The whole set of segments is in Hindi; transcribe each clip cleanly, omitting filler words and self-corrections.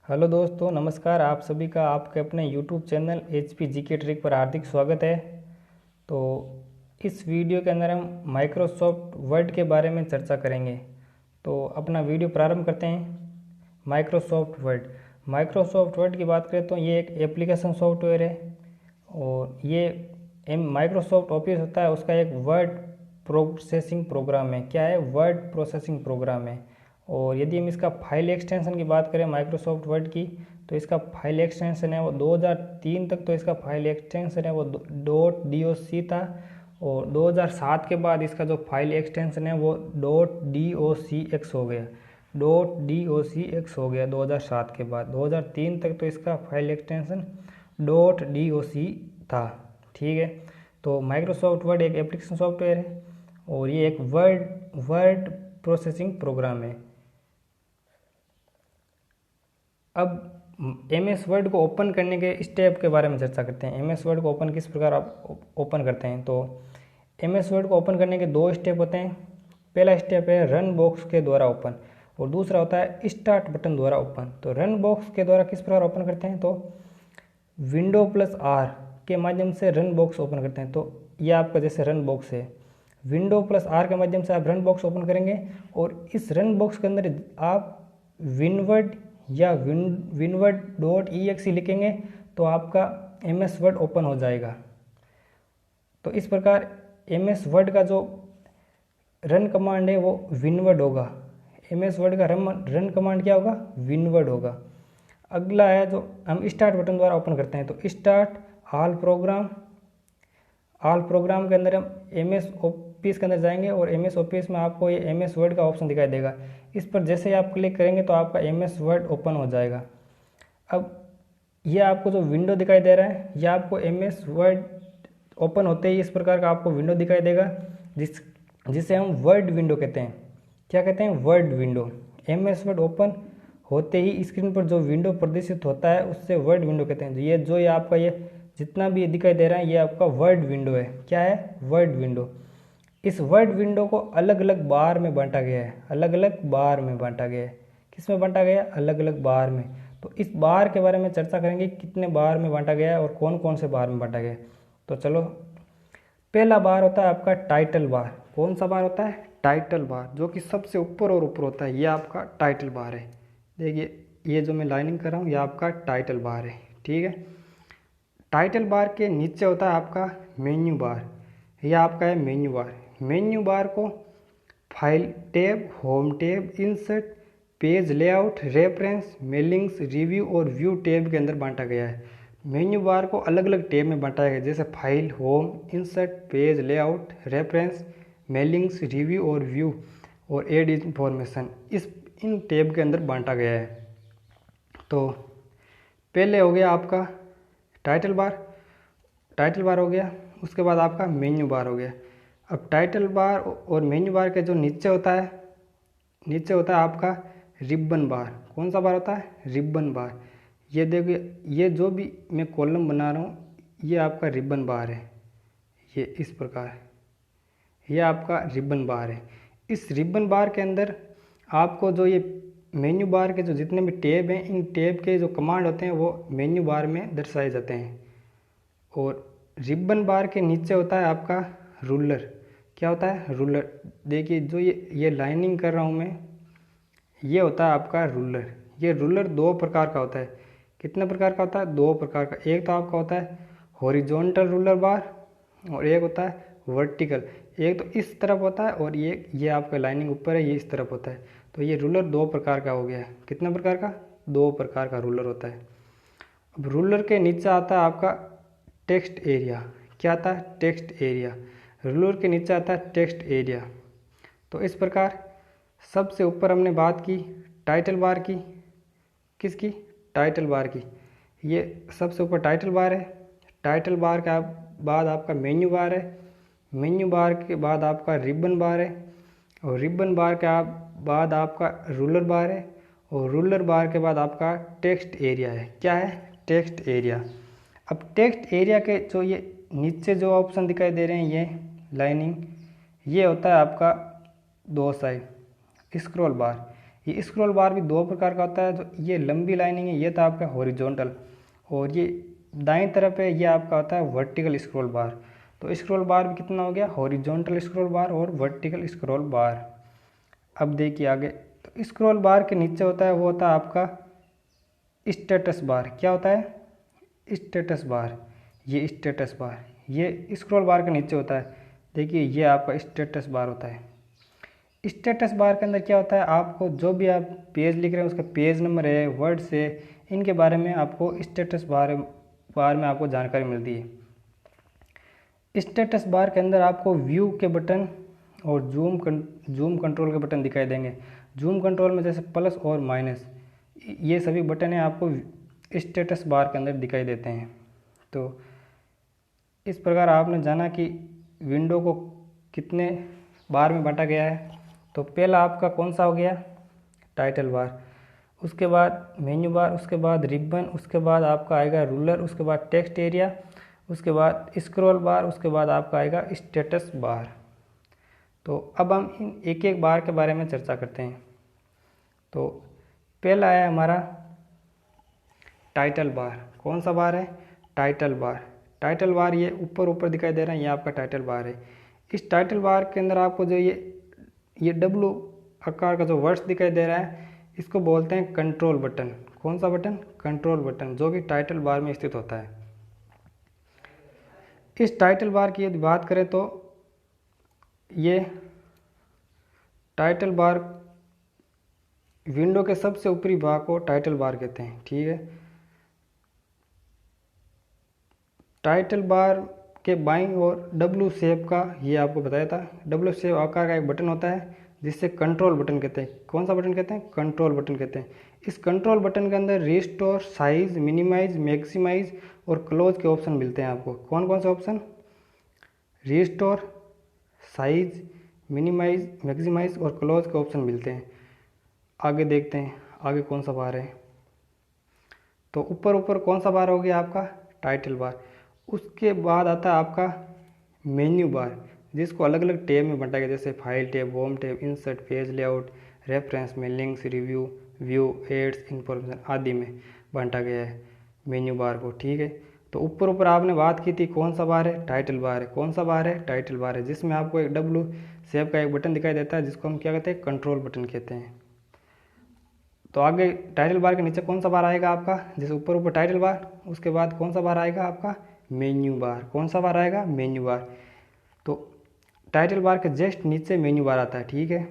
हेलो दोस्तों, नमस्कार। आप सभी का आपके अपने YouTube channel HP GK trick पर हार्दिक स्वागत है। तो इस वीडियो के अंदर हम माइक्रोसॉफ्ट वर्ड के बारे में चर्चा करेंगे। तो अपना वीडियो प्रारंभ करते हैं। माइक्रोसॉफ्ट वर्ड की बात करें तो ये एक एप्लीकेशन सॉफ्टवेयर है और ये माइक्रोसॉफ्ट ऑफिस होता है, उसका एक वर्ड प्रोसेसिंग प्रोग्राम है। क्या है? वर्ड प्रोसेसिंग प्रोग्राम है। और यदि हम इसका फाइल एक्सटेंशन की बात करें माइक्रोसॉफ्ट वर्ड की, तो इसका फाइल एक्सटेंशन है वो 2003 तक तो इसका फाइल एक्सटेंशन है वो .doc था। और 2007 के बाद इसका जो फाइल एक्सटेंशन है वो .docx हो गया। .docx हो गया 2007 के बाद। 2003 तक तो इसका फाइल एक्सटेंशन .doc था। ठीक है। तो माइक्रोसॉफ्ट वर्ड एक एप्लीकेशन सॉफ्टवेयर है और ये एक वर्ड प्रोसेसिंग प्रोग्राम है। अब MS वर्ड को ओपन करने के स्टेप के बारे में चर्चा करते हैं। MS वर्ड को ओपन किस प्रकार आप ओपन करते हैं। तो MS वर्ड को ओपन करने के दो स्टेप होते हैं। पहला स्टेप है रन बॉक्स के द्वारा ओपन और दूसरा होता है स्टार्ट बटन द्वारा ओपन। तो रन बॉक्स के द्वारा किस प्रकार ओपन करते हैं, तो Window+R के माध्यम से रन बॉक्स ओपन करते हैं। तो यह आपका जैसे रन बॉक्स है, Window+R के माध्यम से आप रन बॉक्स ओपन करेंगे और इस रन बॉक्स के अंदर आप विनवर्ड या winword.exe लिखेंगे तो आपका MS वर्ड ओपन हो जाएगा। तो इस प्रकार MS वर्ड का जो रन कमांड है वो विनवर्ड होगा। MS वर्ड का रन कमांड क्या होगा? विनवर्ड होगा। अगला है जो हम स्टार्ट बटन द्वारा ओपन करते हैं। तो स्टार्ट ऑल प्रोग्राम के अंदर हम MS ऑफिस के अंदर जाएंगे और MS ऑफिस में आपको ये MS वर्ड का ऑप्शन दिखाई देगा। इस पर जैसे ही आप क्लिक करेंगे तो आपका MS वर्ड ओपन हो जाएगा। अब ये आपको जो विंडो दिखाई दे रहा है, यह आपको MS वर्ड ओपन होते ही इस प्रकार का आपको विंडो दिखाई देगा, जिसे हम वर्ड विंडो कहते हैं। क्या कहते हैं? Word window. MS word open होते ही स्क्रीन पर जो विंडो प्रदर्शित होता है उससे वर्ड विंडो कहते हैं। ये आपका ये जितना भी दिखाई दे रहा है ये आपका वर्ड विंडो है। क्या है? Word window. इस वर्ड विंडो को अलग अलग बार में बांटा गया है। अलग अलग बार में बांटा गया है। किस में बांटा गया? अलग अलग बार में। तो इस बार के बारे में चर्चा करेंगे, कितने बार में बांटा गया है और कौन कौन से बार में बांटा गया है। तो चलो, पहला बार होता है आपका टाइटल बार। कौन सा बार होता है? टाइटल बार, जो कि सबसे ऊपर और ऊपर होता है। ये आपका टाइटल बार है। देखिए, ये जो मैं लाइनिंग कर रहा हूँ ये आपका टाइटल बार है। ठीक है। टाइटल बार के नीचे होता है आपका मेन्यू बार। ये आपका है मेन्यू बार। मेन्यू बार को file tab, home tab, insert, page layout, reference, mailings, review और व्यू टैब के अंदर बांटा गया है। मेन्यू बार को अलग अलग टैब में बांटा गया है, जैसे file, home, insert, page layout, reference, mailings, review और व्यू और एड इंफॉर्मेशन। इन टैब के अंदर बांटा गया है। तो पहले हो गया आपका टाइटल बार हो गया। उसके बाद आपका मेन्यू बार हो गया। अब टाइटल बार और मेन्यू बार के जो नीचे होता है आपका रिबन बार। कौन सा बार होता है? रिबन बार। ये देखिए, ये जो भी मैं कॉलम बना रहा हूँ ये आपका रिबन बार है। ये इस प्रकार, ये आपका रिबन बार है। इस रिबन बार के अंदर आपको जो ये मेन्यू बार के जो जितने भी टैब हैं, इन टैब के जो कमांड होते हैं वो मेन्यू बार में दर्शाए जाते हैं। और रिबन बार के नीचे होता है आपका रूलर। क्या होता है? रूलर। देखिए, जो ये लाइनिंग कर रहा हूँ मैं, ये होता है आपका रूलर। ये रूलर दो प्रकार का होता है। कितने प्रकार का होता है? दो प्रकार का। एक तो आपका होता है हॉरिजॉन्टल रूलर बार और एक होता है वर्टिकल। एक तो इस तरफ होता है और ये आपका लाइनिंग ऊपर है, ये इस तरफ होता है। तो ये रूलर दो प्रकार का हो गया है। कितने प्रकार का? दो प्रकार का रूलर होता है। अब रूलर के नीचे आता है आपका टेक्स्ट एरिया। क्या आता है? Text area. रूलर के नीचे आता है टेक्स्ट एरिया। तो इस प्रकार सबसे ऊपर हमने बात की टाइटल बार की। किसकी? टाइटल बार की। ये सबसे ऊपर टाइटल बार है। टाइटल बार के बाद आपका मेन्यू बार है। मेन्यू बार के बाद आपका रिबन बार है और रिबन बार के बाद आपका रूलर बार है और रूलर बार के बाद आपका टेक्स्ट एरिया है। क्या है? Text area. अब टेक्स्ट एरिया के जो ये नीचे जो ऑप्शन दिखाई दे रहे हैं, ये लाइनिंग, ये होता है आपका दो साइड स्क्रॉल बार। ये स्क्रॉल बार भी दो प्रकार का होता है, जो ये लंबी लाइनिंग है ये तो आपका हॉरिजॉन्टल, और ये दाईं तरफ है ये आपका होता है वर्टिकल स्क्रॉल बार। तो स्क्रॉल बार भी कितना हो गया, हॉरिजॉन्टल स्क्रॉल बार और वर्टिकल स्क्रॉल बार। अब देखिए आगे, तो स्क्रॉल बार के नीचे होता है वो होता है आपका स्टेटस बार। क्या होता है, स्टेटस बार। ये स्टेटस बार ये स्क्रॉल बार के नीचे होता है। देखिए ये आपका स्टेटस बार होता है। स्टेटस बार के अंदर क्या होता है, आपको जो भी आप पेज लिख रहे हैं उसका पेज नंबर है, वर्ड्स है, इनके बारे में आपको स्टेटस बार में आपको जानकारी मिलती है। स्टेटस बार के अंदर आपको व्यू के बटन और जूम कंट्रोल के बटन दिखाई देंगे। जूम कंट्रोल में जैसे प्लस और माइनस, ये सभी बटन हैं आपको स्टेटस बार के अंदर दिखाई देते हैं। तो इस प्रकार आपने जाना कि विंडो को कितने बार में बांटा गया है। तो पहला आपका कौन सा हो गया, टाइटल बार, उसके बाद मेन्यू बार, उसके बाद रिबन, उसके बाद आपका आएगा रूलर, उसके बाद टेक्स्ट एरिया, उसके बाद स्क्रॉल बार, उसके बाद आपका आएगा स्टेटस बार। तो अब हम इन एक एक बार के बारे में चर्चा करते हैं। तो पहला है हमारा टाइटल बार। कौन सा बार है, टाइटल बार। टाइटल बार ये ऊपर दिखाई दे रहा है, ये आपका टाइटल बार है। इस टाइटल बार के अंदर आपको जो ये डब्लू आकार का जो वर्ड्स दिखाई दे रहा है, इसको बोलते हैं कंट्रोल बटन। कौन सा बटन, कंट्रोल बटन, जो कि टाइटल बार में स्थित होता है। इस टाइटल बार की यदि बात करें तो ये टाइटल बार विंडो के सबसे ऊपरी भाग को टाइटल बार कहते हैं। ठीक है, टाइटल बार के बाईं ओर डब्लू शेप का, ये आपको बताया था, डब्लू शेप आकार का एक बटन होता है जिससे कंट्रोल बटन कहते हैं। कौन सा बटन कहते हैं, कंट्रोल बटन कहते हैं। इस कंट्रोल बटन के अंदर रिस्टोर, साइज, मिनिमाइज, मैक्सिमाइज और क्लोज के ऑप्शन मिलते हैं आपको। कौन कौन से option, restore, size, minimize, maximize और क्लोज के ऑप्शन मिलते हैं। आगे देखते हैं आगे कौन सा बार है। तो ऊपर कौन सा बार हो गया आपका, टाइटल बार। उसके बाद आता है आपका मेन्यू बार, जिसको अलग अलग टैब में बांटा गया, जैसे file tab, home tab, insert, page layout, reference में, links, review, view, ads, information आदि में बांटा गया है मेन्यू बार को। ठीक है, तो ऊपर आपने बात की थी कौन सा बार है, टाइटल बार है। कौन सा बार है, टाइटल बार है, जिसमें आपको एक डब्लू शेप का एक बटन दिखाई देता है जिसको हम क्या कहते हैं, कंट्रोल बटन कहते हैं। तो आगे टाइटल बार के नीचे कौन सा बार आएगा आपका, जैसे ऊपर टाइटल बार, उसके बाद कौन सा बार आएगा आपका, मेन्यू बार। कौन सा बार आएगा, मेन्यू बार। तो टाइटल बार के जस्ट नीचे मेन्यू बार आता है। ठीक है,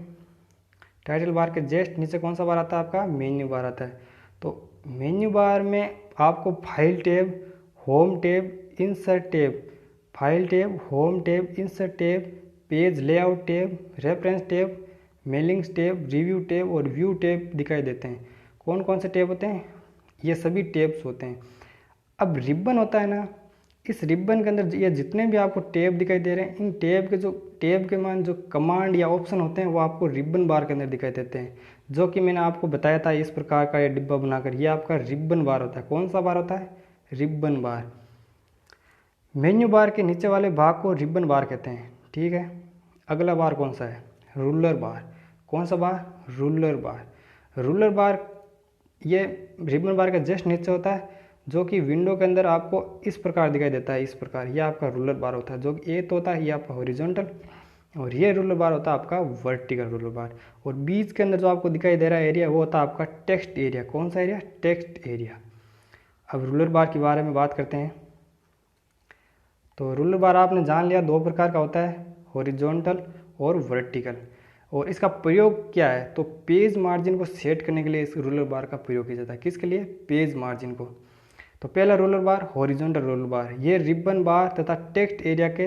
टाइटल बार के जस्ट नीचे कौन सा बार आता है आपका, मेन्यू बार आता है। तो मेन्यू बार में आपको file tab, home tab, insert tab, file tab, home tab, insert tab, page layout tab, reference tab, mailings tab, review tab और व्यू टैब दिखाई देते हैं। कौन कौन से टैब होते हैं, ये सभी टैब्स होते हैं। अब रिबन होता है ना, इस रिबन के अंदर ये जितने भी आपको टैब दिखाई दे रहे हैं, इन टैब के मान जो कमांड या ऑप्शन होते हैं वो आपको रिबन बार के अंदर दिखाई देते हैं, जो कि मैंने आपको बताया था इस प्रकार का ये डिब्बा बनाकर, ये आपका रिबन बार होता है। कौन सा बार होता है, रिबन बार। मेन्यू बार के नीचे वाले भाग को रिबन बार कहते हैं। ठीक है, अगला बार कौन सा है, रूलर बार। कौन सा बार, रूलर बार। रूलर बार ये रिबन बार के जस्ट नीचे होता है, जो कि विंडो के अंदर आपको इस प्रकार दिखाई देता है, इस प्रकार। ये आपका रूलर बार होता है, जो कि ये तो होता है ये आपका हॉरिजॉन्टल, और ये रूलर बार होता है आपका वर्टिकल रूलर बार। और बीच के अंदर जो आपको दिखाई दे रहा है एरिया, वो होता है आपका टेक्स्ट एरिया। कौन सा एरिया, टेक्स्ट एरिया। अब रूलर बार के बारे में बात करते हैं। तो रूलर बार आपने जान लिया दो प्रकार का होता है, हॉरिजॉन्टल और वर्टिकल। और इसका प्रयोग क्या है, तो पेज मार्जिन को सेट करने के लिए इस रूलर बार का प्रयोग किया जाता है। किसके लिए, पेज मार्जिन को। तो पहला रूलर बार, हॉरिजॉन्टल रूलर बार, ये रिबन बार तथा टेक्स्ट एरिया के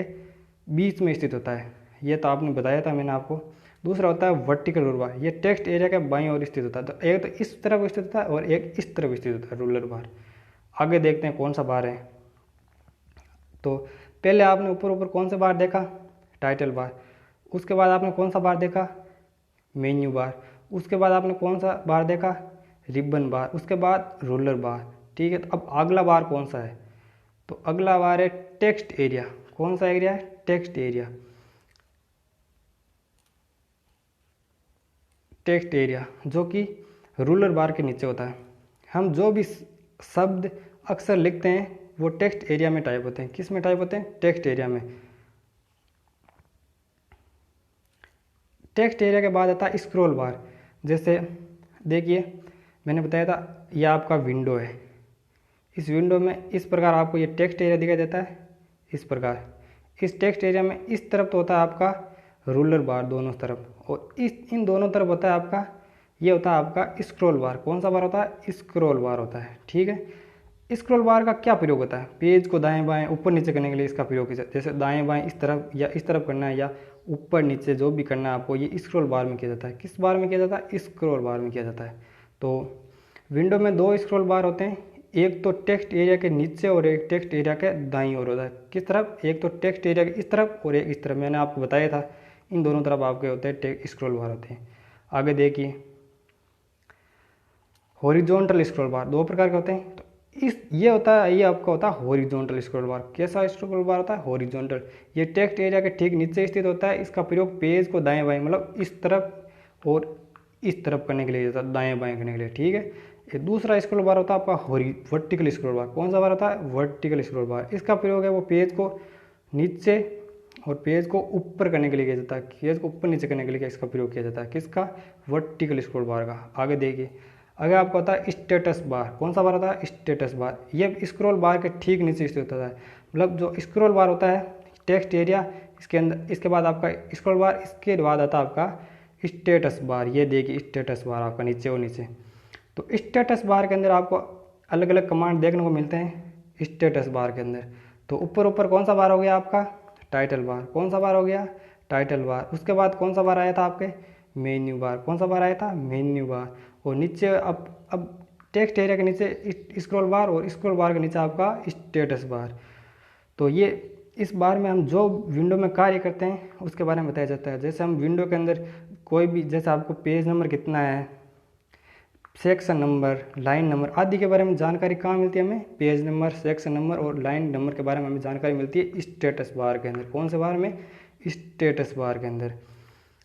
बीच में स्थित होता है, ये तो आपने बताया था मैंने आपको। दूसरा होता है वर्टिकल रूलर बार, ये टेक्स्ट एरिया के बाईं ओर स्थित होता है। तो एक तो इस तरफ स्थित होता है और एक इस तरफ स्थित होता है रूलर बार। आगे देखते हैं कौन सा बार है। तो पहले आपने ऊपर कौन सा बार देखा, टाइटल बार। उसके बाद आपने कौन सा बार देखा, मेन्यू बार। उसके बाद आपने कौन सा बार देखा, रिबन बार। उसके बाद रूलर बार। ठीक है, तो अब अगला बार कौन सा है, तो अगला बार है टेक्स्ट एरिया। कौन सा एरिया है, टेक्स्ट एरिया। टेक्स्ट एरिया जो कि रूलर बार के नीचे होता है। हम जो भी शब्द अक्सर लिखते हैं वो टेक्स्ट एरिया में टाइप होते हैं। किस में टाइप होते हैं? टेक्स्ट एरिया में। टेक्स्ट एरिया के बाद आता है स्क्रॉल बार। जैसे देखिए मैंने बताया था यह आपका विंडो है, इस विंडो में इस प्रकार आपको ये टेक्स्ट एरिया दिखाई देता है। इस प्रकार इस टेक्स्ट एरिया में इस तरफ तो होता है आपका रूलर बार दोनों तरफ, और इन दोनों तरफ होता है आपका, ये होता है आपका स्क्रॉल बार। कौन सा बार होता है? स्क्रॉल बार होता है। ठीक है। स्क्रॉल बार का क्या प्रयोग होता है? पेज को दाएं बाएं ऊपर नीचे करने के लिए इसका प्रयोग किया, जैसे दाएं बाएं इस तरफ या इस तरफ करना है या ऊपर नीचे जो भी करना है आपको, ये स्क्रॉल बार में किया जाता है। किस बार में किया जाता है? स्क्रॉल बार में किया जाता है। तो विंडो में दो स्क्रॉल बार होते हैं, एक तो टेक्स्ट एरिया के नीचे और एक टेक्स्ट एरिया के दाईं ओर होता है। किस तरफ? एक तो टेक्स्ट एरिया के इस तरफ और एक इस तरफ। मैंने आपको बताया था इन दोनों तरफ आपके होते हैं स्क्रॉल बार होते हैं। आगे देखिए हॉरिजॉन्टल स्क्रॉल बार दो प्रकार के होते हैं। तो ये होता है, ये आपका होता है हॉरिजॉन्टल स्क्रॉल बार। कैसा स्क्रॉल बार होता है? हॉरिजॉन्टल। ये टेक्स्ट एरिया के ठीक नीचे स्थित होता है। इसका प्रयोग पेज को दाएं बाएं मतलब इस तरफ और इस तरफ करने के लिए होता है, दाएं बाएं करने के लिए। ठीक है। ये दूसरा स्क्रॉल बार होता है आपका वर्टिकल स्क्रॉल बार। कौन सा बार होता है? वर्टिकल स्क्रॉल बार। इसका प्रयोग है वो पेज को नीचे और पेज को ऊपर करने के लिए किया जाता है। पेज को ऊपर नीचे करने के लिए इसका प्रयोग किया जाता है। किसका? वर्टिकल स्क्रॉल बार का। आगे देखिए आगे आपका होता है स्टेटस बार। कौन सा बार होता है? Status bar. ये स्क्रॉल बार के ठीक नीचे स्थित होता है। मतलब जो स्क्रॉल बार होता है टेक्स्ट एरिया, इसके अंदर, इसके बाद आपका स्क्रॉल बार, इसके बाद आता है आपका स्टेटस बार। ये देखिए स्टेटस बार आपका नीचे और नीचे। तो स्टेटस बार के अंदर आपको अलग अलग कमांड देखने को मिलते हैं स्टेटस बार के अंदर। तो ऊपर ऊपर कौन सा बार हो गया आपका? Title bar. कौन सा बार हो गया? Title bar. उसके बाद कौन सा बार आया था आपके? Menu bar. कौन सा बार आया था? Menu bar. और नीचे अब टेक्स्ट एरिया के नीचे स्क्रॉल बार और स्क्रॉल बार के नीचे आपका स्टेटस बार। तो ये इस बार में हम जो विंडो में कार्य करते हैं उसके बारे में बताया जाता है। जैसे हम विंडो के अंदर कोई भी, जैसे आपको पेज नंबर कितना है, सेक्शन नंबर, लाइन नंबर आदि के बारे में जानकारी कहाँ मिलती है हमें? पेज नंबर, सेक्शन नंबर और लाइन नंबर के बारे में हमें जानकारी मिलती है स्टेटस बार के अंदर। कौन से बार में? स्टेटस बार के अंदर।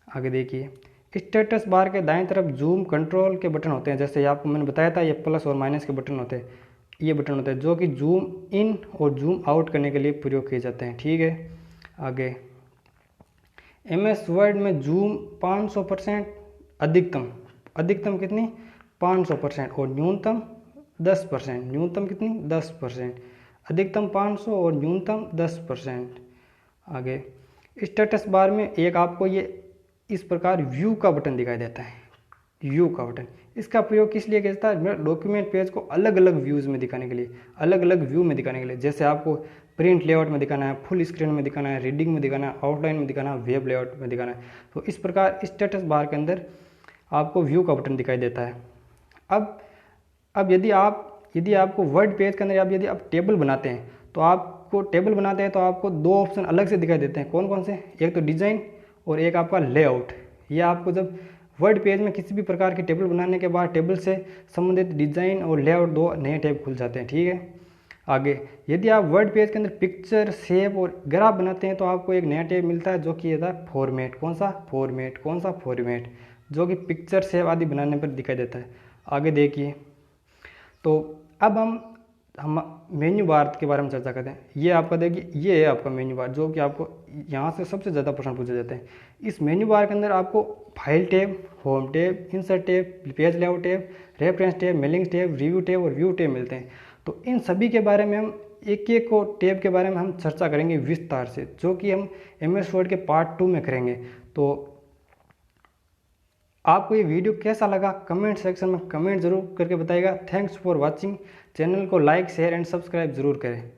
आगे देखिए स्टेटस बार के दाएं तरफ जूम कंट्रोल के बटन होते हैं। जैसे आपको मैंने बताया था ये प्लस और माइनस के बटन होते हैं, ये बटन होते हैं जो कि जूम इन और जूम आउट करने के लिए प्रयोग किए जाते हैं। ठीक है। आगे MS वर्ड में जूम 500% अधिकतम कितनी? 500% और न्यूनतम 10%। न्यूनतम कितनी? 10%। अधिकतम 500 और न्यूनतम 10%। आगे स्टेटस बार में एक आपको ये इस प्रकार व्यू का बटन दिखाई देता है। व्यू का बटन, इसका प्रयोग किस लिए किया जाता है? डॉक्यूमेंट पेज को अलग अलग व्यूज़ में दिखाने के लिए, अलग अलग व्यू में दिखाने के लिए। जैसे आपको प्रिंट लेआउट में दिखाना है, फुल स्क्रीन में दिखाना है, रीडिंग में दिखाना है, आउटलाइन में दिखाना है, वेब लेआउट में दिखाना है। तो इस प्रकार स्टेटस बार के अंदर आपको व्यू का बटन दिखाई देता है। अब यदि आपको वर्ड पेज के अंदर यदि आप टेबल बनाते हैं तो आपको दो ऑप्शन अलग से दिखाई देते हैं। कौन कौन से? एक तो डिज़ाइन और एक आपका लेआउट। ये आपको जब वर्ड पेज में किसी भी प्रकार की टेबल बनाने के बाद टेबल से संबंधित डिज़ाइन और लेआउट दो नए टैब खुल जाते हैं। ठीक है। आगे यदि आप वर्ड पेज के अंदर पिक्चर, शेप और ग्राफ बनाते हैं तो आपको एक नया टैब मिलता है जो कि होता है फॉर्मेट। कौन सा? फॉर्मेट, जो कि पिक्चर, शेप आदि बनाने पर दिखाई देता है। आगे देखिए तो अब हम मेन्यू बार के बारे में चर्चा करते हैं। ये आपका देखिए ये है आपका मेन्यू बार जो कि आपको यहाँ से सबसे ज़्यादा प्रश्न पूछे जाते हैं। इस मेन्यू बार के अंदर आपको file tab, home tab, insert tab, page layout tab, reference tab, mailing tab, review tab और व्यू टैब मिलते हैं। तो इन सभी के बारे में हम एक एक को टैब के बारे में हम चर्चा करेंगे विस्तार से, जो कि हम MS वर्ड के पार्ट 2 में करेंगे। तो आपको ये वीडियो कैसा लगा कमेंट सेक्शन में कमेंट जरूर करके बताइएगा। Thanks for watching. चैनल को लाइक, शेयर एंड सब्सक्राइब जरूर करें।